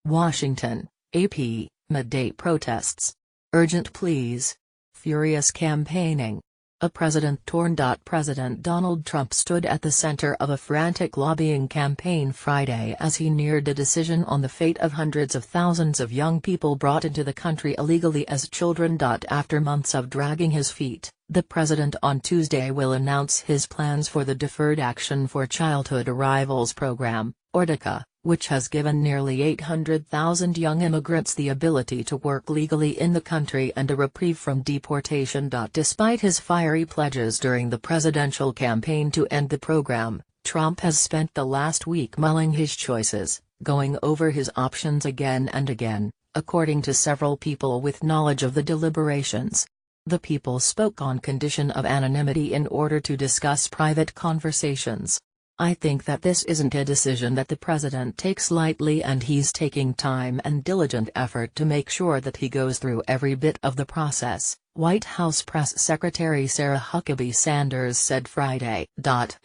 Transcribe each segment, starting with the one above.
Washington, AP, midday protests. Urgent pleas. Furious campaigning. A president torn. President Donald Trump stood at the center of a frantic lobbying campaign Friday as he neared a decision on the fate of hundreds of thousands of young people brought into the country illegally as children. After months of dragging his feet, the president on Tuesday will announce his plans for the Deferred Action for Childhood Arrivals program, or DACA, which has given nearly 800,000 young immigrants the ability to work legally in the country and a reprieve from deportation. Despite his fiery pledges during the presidential campaign to end the program, Trump has spent the last week mulling his choices, going over his options again and again, according to several people with knowledge of the deliberations. The people spoke on condition of anonymity in order to discuss private conversations. I think that this isn't a decision that the president takes lightly, and he's taking time and diligent effort to make sure that he goes through every bit of the process, White House Press Secretary Sarah Huckabee Sanders said Friday.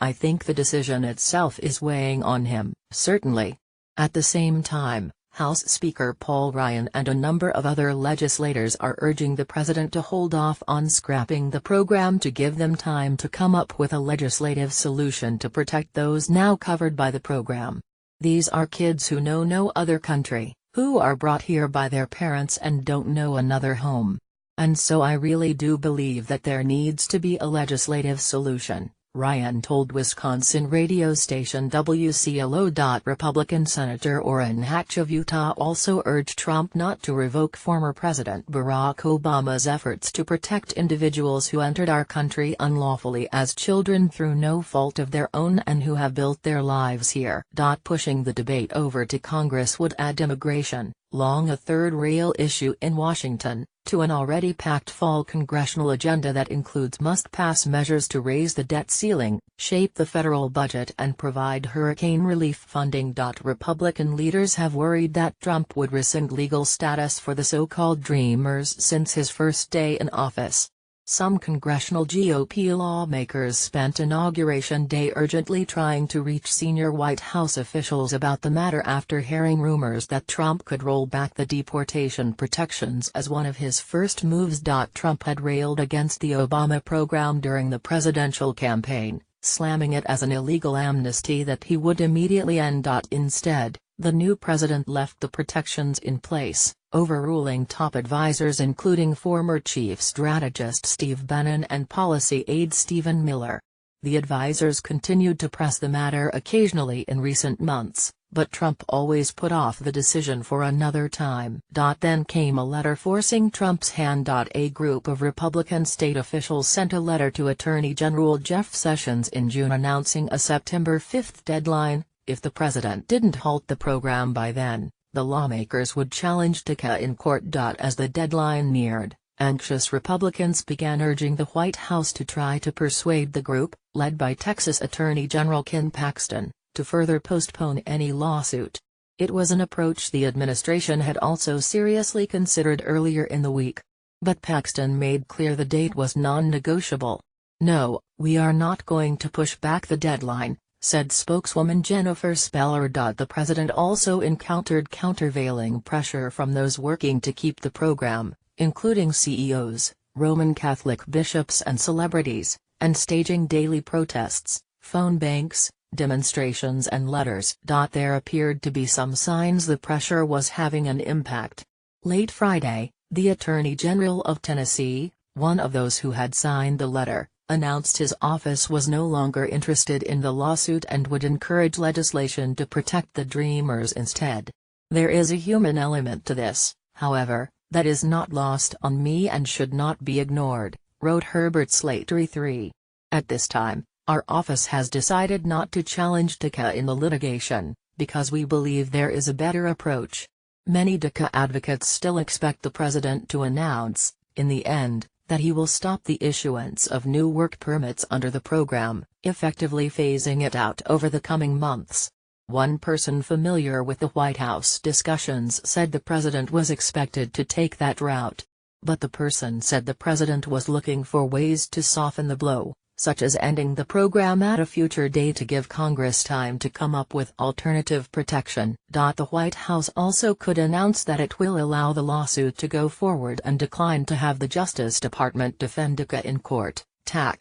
I think the decision itself is weighing on him, certainly. At the same time, House Speaker Paul Ryan and a number of other legislators are urging the president to hold off on scrapping the program to give them time to come up with a legislative solution to protect those now covered by the program. These are kids who know no other country, who are brought here by their parents and don't know another home. And so I really do believe that there needs to be a legislative solution, Ryan told Wisconsin radio station WCLO. Republican Senator Orrin Hatch of Utah also urged Trump not to revoke former President Barack Obama's efforts to protect individuals who entered our country unlawfully as children through no fault of their own and who have built their lives here. Pushing the debate over to Congress would add immigration, long a third-rail issue in Washington, to an already packed fall congressional agenda that includes must-pass measures to raise the debt ceiling, shape the federal budget and provide hurricane relief funding. Republican leaders have worried that Trump would rescind legal status for the so-called Dreamers since his first day in office. Some congressional GOP lawmakers spent Inauguration Day urgently trying to reach senior White House officials about the matter after hearing rumors that Trump could roll back the deportation protections as one of his first moves. Trump had railed against the Obama program during the presidential campaign, slamming it as an illegal amnesty that he would immediately end. Instead, the new president left the protections in place, overruling top advisors including former chief strategist Steve Bannon and policy aide Stephen Miller. The advisors continued to press the matter occasionally in recent months, but Trump always put off the decision for another time. Then came a letter forcing Trump's hand. A group of Republican state officials sent a letter to Attorney General Jeff Sessions in June announcing a September 5 deadline. If the president didn't halt the program by then, the lawmakers would challenge DACA in court. As the deadline neared, anxious Republicans began urging the White House to try to persuade the group, led by Texas Attorney General Ken Paxton, to further postpone any lawsuit. It was an approach the administration had also seriously considered earlier in the week. But Paxton made clear the date was non-negotiable. "No, we are not going to push back the deadline," said spokeswoman Jennifer Speller. The president also encountered countervailing pressure from those working to keep the program, including CEOs, Roman Catholic bishops and celebrities, and staging daily protests, phone banks, demonstrations and letters. There appeared to be some signs the pressure was having an impact. Late Friday, the Attorney General of Tennessee, one of those who had signed the letter, announced his office was no longer interested in the lawsuit and would encourage legislation to protect the Dreamers instead. "There is a human element to this, however, that is not lost on me and should not be ignored," wrote Herbert Slattery III. "At this time, our office has decided not to challenge DACA in the litigation, because we believe there is a better approach." Many DACA advocates still expect the president to announce, in the end, that he will stop the issuance of new work permits under the program, effectively phasing it out over the coming months. One person familiar with the White House discussions said the president was expected to take that route. But the person said the president was looking for ways to soften the blow, such as ending the program at a future date to give Congress time to come up with alternative protection. The White House also could announce that it will allow the lawsuit to go forward and decline to have the Justice Department defend DACA in court. TAC.